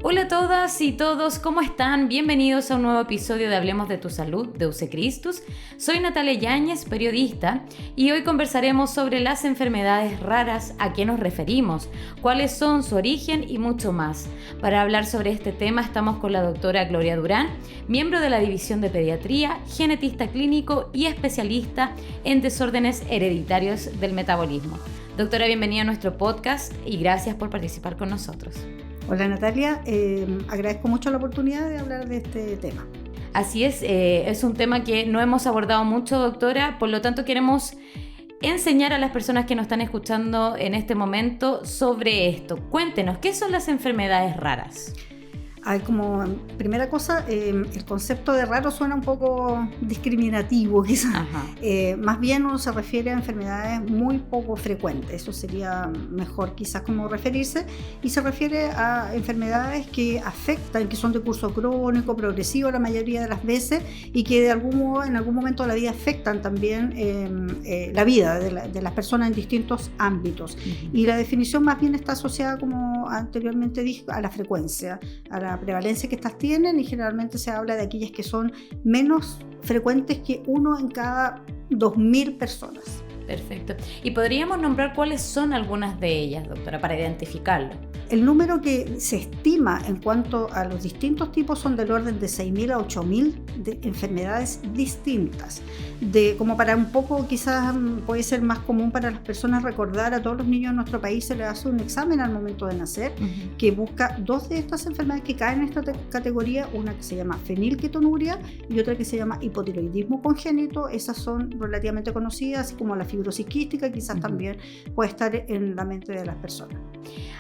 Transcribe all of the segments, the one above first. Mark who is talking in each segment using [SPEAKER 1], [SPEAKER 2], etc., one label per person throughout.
[SPEAKER 1] Hola a todas y todos, ¿cómo están? Bienvenidos a un nuevo episodio de Hablemos de tu Salud de UC Christus. Soy Natalia Yáñez, periodista, y hoy conversaremos sobre las enfermedades raras, a qué nos referimos, cuáles son su origen y mucho más. Para hablar sobre este tema estamos con la doctora Gloria Durán, miembro de la División de Pediatría, genetista clínico y especialista en desórdenes hereditarios del metabolismo. Doctora, bienvenida a nuestro podcast y gracias por participar con nosotros.
[SPEAKER 2] Hola Natalia, agradezco mucho la oportunidad de hablar de este tema.
[SPEAKER 1] Así es un tema que no hemos abordado mucho, doctora, por lo tanto queremos enseñar a las personas que nos están escuchando en este momento sobre esto. Cuéntenos, ¿qué son las enfermedades raras?
[SPEAKER 2] Hay como primera cosa, el concepto de raro suena un poco discriminativo quizás. Más bien uno se refiere a enfermedades muy poco frecuentes, eso sería mejor quizás como referirse, y se refiere a enfermedades que afectan, que son de curso crónico, progresivo la mayoría de las veces, y que de algún modo, en algún momento de la vida afectan también la vida de las personas en distintos ámbitos. Y la definición más bien está asociada, como anteriormente dije, a la frecuencia, a la prevalencia que estas tienen, y generalmente se habla de aquellas que son menos frecuentes que 1 en cada 2.000 personas.
[SPEAKER 1] Perfecto. ¿Y podríamos nombrar cuáles son algunas de ellas, doctora, para identificarlo?
[SPEAKER 2] El número que se estima en cuanto a los distintos tipos son del orden de 6.000 a 8.000 de enfermedades distintas. Como para un poco, quizás puede ser más común para las personas recordar, a todos los niños en nuestro país se les hace un examen al momento de nacer, que busca 2 de estas enfermedades que caen en esta categoría, una que se llama fenilketonuria y otra que se llama hipotiroidismo congénito. Esas son relativamente conocidas, así como la fibrosis quística, quizás también puede estar en la mente de las personas.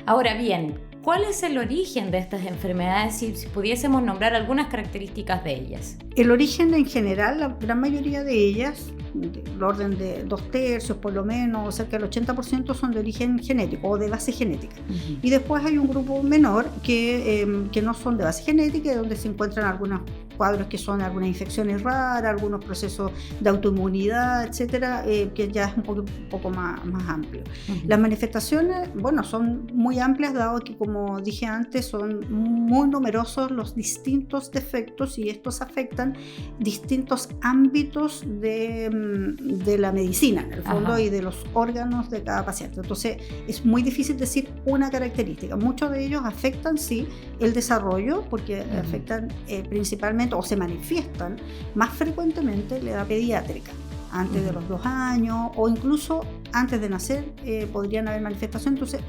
[SPEAKER 1] Ahora bien, ¿cuál es el origen de estas enfermedades si pudiésemos nombrar algunas características de ellas?
[SPEAKER 2] El origen en general, la gran mayoría de ellas, del orden de 2/3 por lo menos, o cerca del 80% son de origen genético o de base genética. Y después hay un grupo menor que no son de base genética, donde se encuentran algunos cuadros que son algunas infecciones raras, algunos procesos de autoinmunidad, etcétera, que ya es un poco más amplio. Las manifestaciones, son muy amplias, dado que, como dije antes, son muy numerosos los distintos defectos, y estos afectan distintos ámbitos de la medicina, en el fondo, y de los órganos de cada paciente. Entonces, es muy difícil decir una característica. Muchos de ellos afectan, sí, el desarrollo, porque afectan principalmente, o se manifiestan más frecuentemente, la edad pediátrica, antes de los 2 años, o incluso antes de nacer podrían haber manifestaciones. Entonces,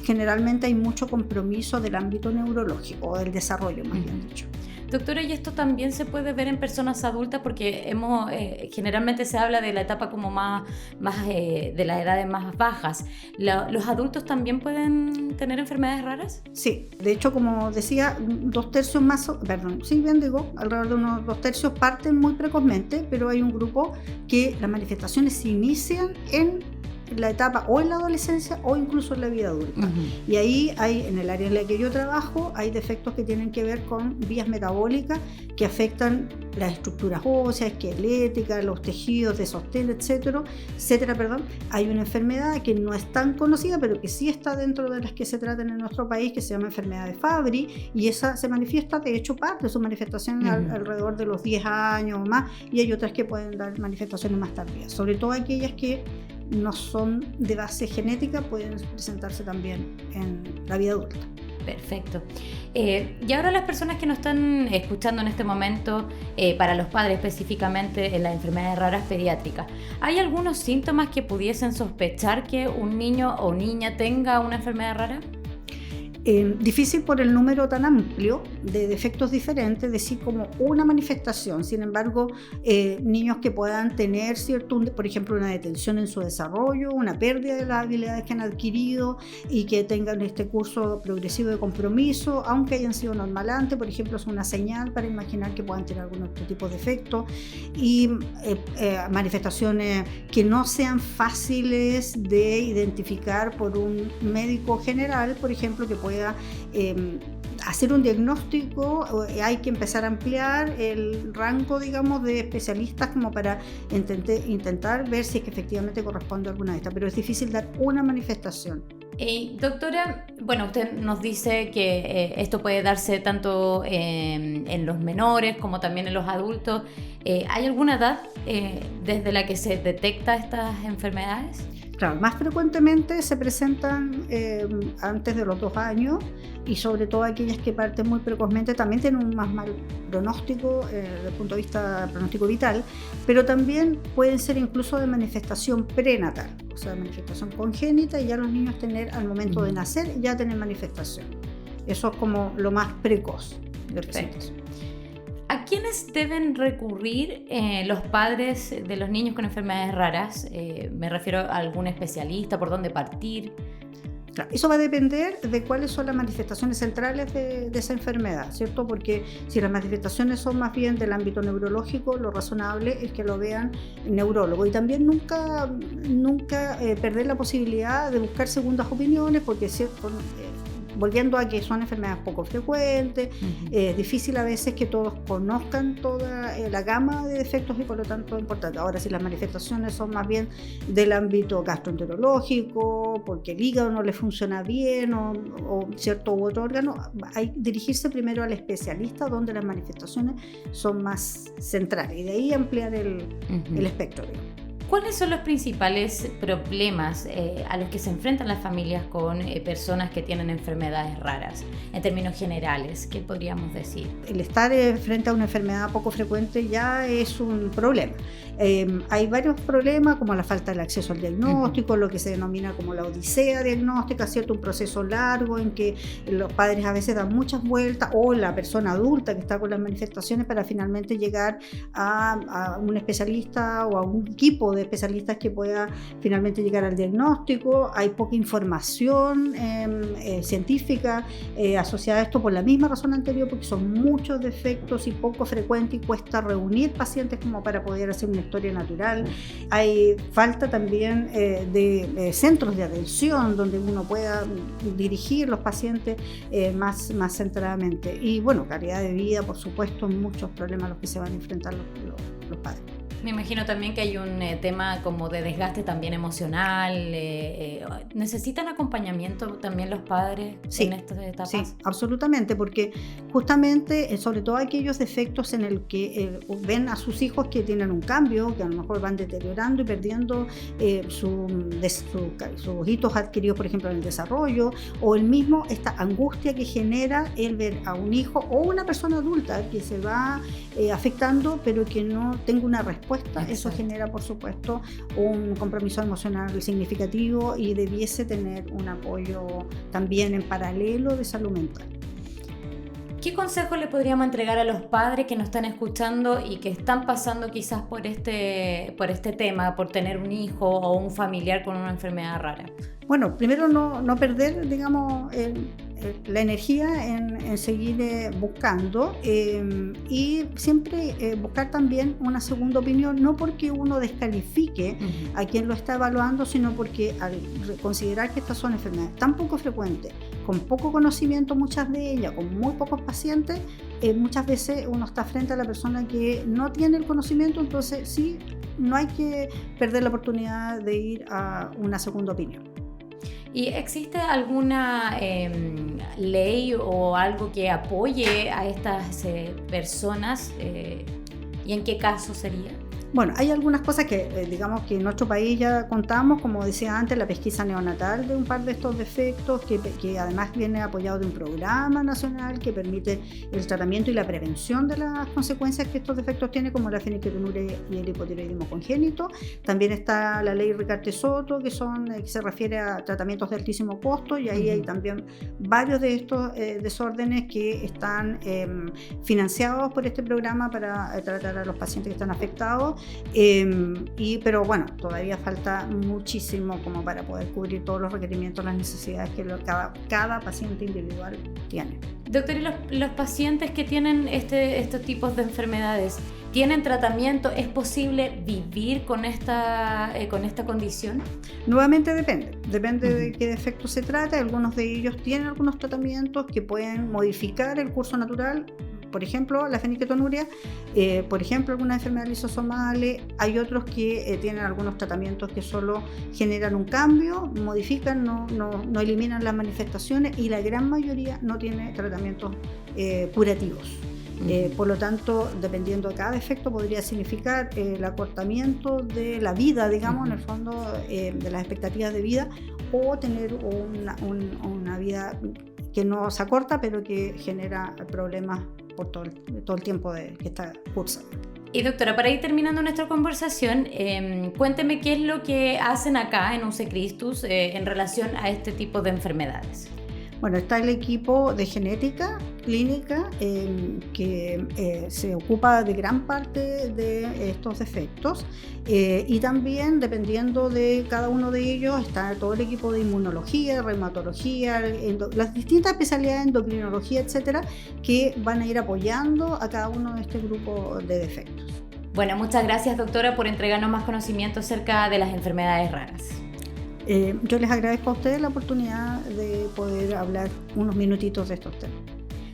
[SPEAKER 2] generalmente hay mucho compromiso del ámbito neurológico, o del desarrollo, más bien dicho.
[SPEAKER 1] Doctora, y esto también se puede ver en personas adultas, porque generalmente se habla de la etapa como más de las edades más bajas. ¿Los adultos también pueden tener enfermedades raras?
[SPEAKER 2] Sí, de hecho, como decía, 2/3 más, alrededor de unos 2/3 parten muy precozmente, pero hay un grupo que las manifestaciones se inician en la etapa o en la adolescencia o incluso en la vida adulta. Y ahí en el área en la que yo trabajo, hay defectos que tienen que ver con vías metabólicas que afectan las estructuras óseas, esqueléticas, los tejidos de sostén, etcétera. Hay una enfermedad que no es tan conocida, pero que sí está dentro de las que se tratan en nuestro país, que se llama enfermedad de Fabry, y esa se manifiesta, de hecho, parte de su manifestación alrededor de los 10 años o más, y hay otras que pueden dar manifestaciones más tardías, sobre todo aquellas que no son de base genética, pueden presentarse también en la vida adulta.
[SPEAKER 1] Perfecto. Y ahora las personas que nos están escuchando en este momento, para los padres específicamente en las enfermedades raras pediátricas, ¿hay algunos síntomas que pudiesen sospechar que un niño o niña tenga una enfermedad rara?
[SPEAKER 2] Difícil por el número tan amplio de defectos diferentes decir como una manifestación. Sin embargo, niños que puedan tener por ejemplo, una detención en su desarrollo, una pérdida de las habilidades que han adquirido y que tengan este curso progresivo de compromiso, aunque hayan sido normal antes, por ejemplo, es una señal para imaginar que puedan tener algún otro tipo de defecto. Y manifestaciones que no sean fáciles de identificar por un médico general, por ejemplo, que pueda hacer un diagnóstico. Hay que empezar a ampliar el rango, digamos, de especialistas como para intentar ver si es que efectivamente corresponde a alguna de estas, pero es difícil dar una manifestación.
[SPEAKER 1] Doctora, bueno, usted nos dice que esto puede darse tanto en los menores como también en los adultos. ¿Hay alguna edad desde la que se detecta estas enfermedades?
[SPEAKER 2] Claro, más frecuentemente se presentan antes de los 2 años y sobre todo aquellas que parten muy precozmente también tienen un más mal pronóstico desde el punto de vista pronóstico vital, pero también pueden ser incluso de manifestación prenatal, o sea, manifestación congénita y ya los niños tener al momento de nacer ya tener manifestación. Eso es como lo más precoz de presentación.
[SPEAKER 1] ¿A quiénes deben recurrir los padres de los niños con enfermedades raras? Me refiero a algún especialista, por dónde partir.
[SPEAKER 2] Claro, eso va a depender de cuáles son las manifestaciones centrales de esa enfermedad, ¿cierto? Porque si las manifestaciones son más bien del ámbito neurológico, lo razonable es que lo vean neurólogos. Y también nunca perder la posibilidad de buscar segundas opiniones, porque volviendo a que son enfermedades poco frecuentes, es difícil a veces que todos conozcan toda la gama de defectos y por lo tanto es importante. Ahora, si las manifestaciones son más bien del ámbito gastroenterológico, porque el hígado no le funciona bien o cierto u otro órgano, hay que dirigirse primero al especialista donde las manifestaciones son más centrales y de ahí ampliar el espectro, digamos.
[SPEAKER 1] ¿Cuáles son los principales problemas a los que se enfrentan las familias con personas que tienen enfermedades raras? En términos generales, ¿qué podríamos decir?
[SPEAKER 2] El estar frente a una enfermedad poco frecuente ya es un problema. Hay varios problemas como la falta del acceso al diagnóstico, lo que se denomina como la odisea diagnóstica, ¿cierto? Un proceso largo en que los padres a veces dan muchas vueltas o la persona adulta que está con las manifestaciones para finalmente llegar a un especialista o a un equipo de especialistas que pueda finalmente llegar al diagnóstico. Hay poca información científica asociada a esto por la misma razón anterior, porque son muchos defectos y poco frecuentes y cuesta reunir pacientes como para poder hacer una historia natural. Hay falta también de centros de atención donde uno pueda dirigir los pacientes más centradamente. Y bueno, calidad de vida, por supuesto, muchos problemas a los que se van a enfrentar los padres.
[SPEAKER 1] Me imagino también que hay un tema como de desgaste también emocional. ¿Necesitan acompañamiento también los padres en estas etapas?
[SPEAKER 2] Sí, absolutamente, porque justamente, sobre todo aquellos defectos en el que ven a sus hijos que tienen un cambio, que a lo mejor van deteriorando y perdiendo sus hitos adquiridos, por ejemplo, en el desarrollo, o esta angustia que genera el ver a un hijo o una persona adulta que se va afectando, pero que no tenga una respuesta. Exacto. Eso genera, por supuesto, un compromiso emocional significativo y debiese tener un apoyo también en paralelo de salud mental.
[SPEAKER 1] ¿Qué consejo le podríamos entregar a los padres que nos están escuchando y que están pasando quizás por este tema, por tener un hijo o un familiar con una enfermedad rara?
[SPEAKER 2] Bueno, primero no perder, digamos, la energía en seguir buscando y siempre buscar también una segunda opinión, no porque uno descalifique a quien lo está evaluando, sino porque al considerar que estas son enfermedades tan poco frecuentes, con poco conocimiento muchas de ellas, con muy pocos pacientes, muchas veces uno está frente a la persona que no tiene el conocimiento, entonces sí, no hay que perder la oportunidad de ir a una segunda opinión.
[SPEAKER 1] ¿Y existe alguna ley o algo que apoye a estas personas? ¿Y en qué caso sería?
[SPEAKER 2] Bueno, hay algunas cosas que digamos que en nuestro país ya contamos, como decía antes, la pesquisa neonatal de un par de estos defectos, que además viene apoyado de un programa nacional que permite el tratamiento y la prevención de las consecuencias que estos defectos tienen, como la fenilketonuria y el hipotiroidismo congénito. También está la ley Ricarte-Soto, que se refiere a tratamientos de altísimo costo, y ahí hay también varios de estos desórdenes que están financiados por este programa para tratar a los pacientes que están afectados. Pero bueno, todavía falta muchísimo como para poder cubrir todos los requerimientos, las necesidades que cada paciente individual tiene.
[SPEAKER 1] Doctor, ¿y los pacientes que tienen estos tipos de enfermedades tienen tratamiento? ¿Es posible vivir con esta condición?
[SPEAKER 2] Nuevamente depende de qué defecto se trata. Algunos de ellos tienen algunos tratamientos que pueden modificar el curso natural, Por ejemplo, la fenilketonuria, por ejemplo, algunas enfermedades lisosomales, hay otros que tienen algunos tratamientos que solo generan un cambio, modifican, no eliminan las manifestaciones, y la gran mayoría no tiene tratamientos curativos. Por lo tanto, dependiendo de cada efecto, podría significar el acortamiento de la vida, digamos, en el fondo, de las expectativas de vida, o tener una vida que no se acorta, pero que genera problemas por todo el tiempo que está cursando.
[SPEAKER 1] Y doctora, para ir terminando nuestra conversación, cuénteme qué es lo que hacen acá en UC Christus en relación a este tipo de enfermedades.
[SPEAKER 2] Bueno, está el equipo de genética clínica que se ocupa de gran parte de estos defectos, y también, dependiendo de cada uno de ellos, está todo el equipo de inmunología, reumatología, las distintas especialidades de endocrinología, etcétera, que van a ir apoyando a cada uno de este grupo de defectos.
[SPEAKER 1] Bueno, muchas gracias, doctora, por entregarnos más conocimiento acerca de las enfermedades raras.
[SPEAKER 2] Yo les agradezco a ustedes la oportunidad de poder hablar unos minutitos de estos temas.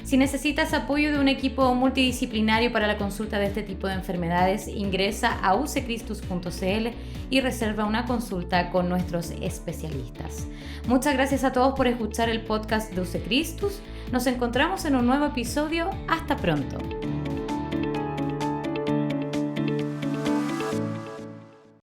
[SPEAKER 1] Si necesitas apoyo de un equipo multidisciplinario para la consulta de este tipo de enfermedades, ingresa a uccristus.cl y reserva una consulta con nuestros especialistas. Muchas gracias a todos por escuchar el podcast de UC Christus. Nos encontramos en un nuevo episodio. Hasta pronto.